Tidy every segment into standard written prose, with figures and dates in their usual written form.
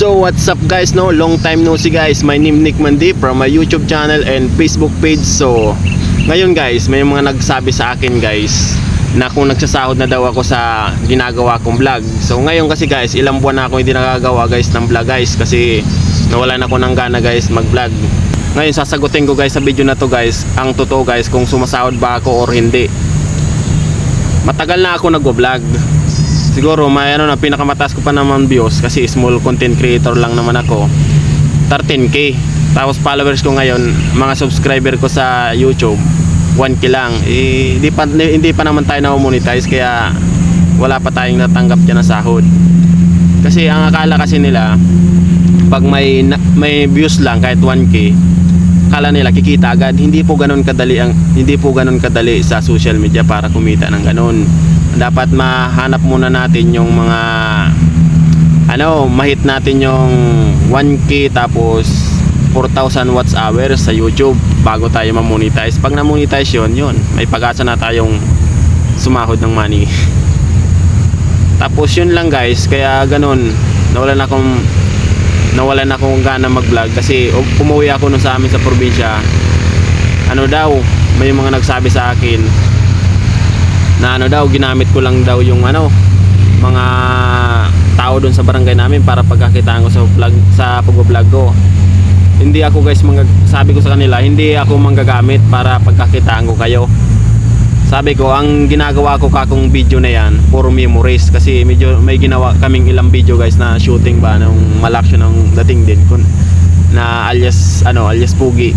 So what's up guys, no? Long time no see guys. My name Nick Mandi from my YouTube channel and Facebook page. So ngayon guys, may mga nagsabi sa akin guys na kung nagsasahod na daw ako sa ginagawa kong vlog. So ngayon kasi guys, ilang buwan na ako hindi nakagawa guys ng vlog guys, kasi nawalan ako ng gana guys mag vlog. Ngayon sasagutin ko guys sa video na to guys ang totoo guys kung sumasahod ba ako or hindi. Matagal na ako nagvo-vlog. Siguro may ano na, pinakamataas ko pa naman views kasi small content creator lang naman ako, 13k. Tapos followers ko ngayon, mga subscriber ko sa YouTube 1k lang. Hindi pa naman tayo na-monetize, kaya wala pa tayong natanggap dyan na sahod. Kasi ang akala kasi nila pag may views lang kahit 1k, akala nila kikita agad. Hindi po ganoon kadali sa social media para kumita ng ganoon. Dapat mahanap muna natin yung mga mahit natin yung 1k tapos 4,000 watts hours sa YouTube bago tayo ma-monetize. Pag na-monetize yun, may pag-asa na tayong sumahod ng money. Tapos yun lang guys, kaya ganun, nawalan akong gana mag-vlog kasi umuwi ako nun sa amin sa probinsya. May mga nagsabi sa akin na ginamit ko lang daw yung mga tao doon sa barangay namin para pagkakitaan ko sa pag-vlog ko. Hindi ako guys, sabi ko sa kanila, hindi ako manggagamit para pagkakitaan ko kayo. Sabi ko, ang ginagawa ko kakong video na yan for memories, kasi medyo may ginawa kaming ilang video guys na shooting ba nung malaksyon ng dating din na alias Pugi.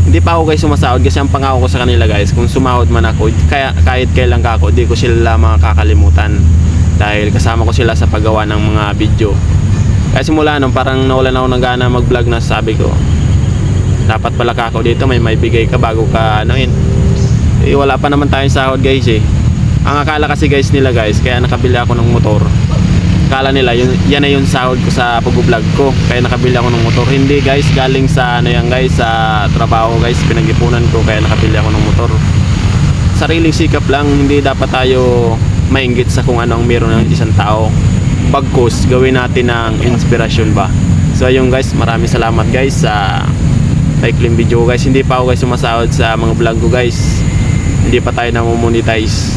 Hindi pa ako guys sumasahod kasi ang pangako ko sa kanila guys, kung sumahod man ako kahit kailan ka ako, di ko sila makakalimutan dahil kasama ko sila sa paggawa ng mga video. Kasi simula nung parang nawalan ako ng gana mag vlog, na sabi ko dapat pala ka ako dito, may bigay ka bago ka wala pa naman tayong sahod guys eh. Ang akala kasi guys nila guys, kaya nakabili ako ng motor, akala nila yan na yung sahod ko sa pag-vlog ko, kaya nakabili ako ng motor. Hindi guys, galing sa sa trabaho guys, pinag-ipunan ko kaya nakabili ako ng motor. Sariling sikap lang, hindi dapat tayo mainggit sa kung ano ang meron ng isang tao, bagkus gawin natin ng inspirasyon ba. So ayun guys, maraming salamat guys sa maikling video guys. Hindi pa ako guys sumasahod sa mga vlog ko guys, hindi pa tayo na monetize.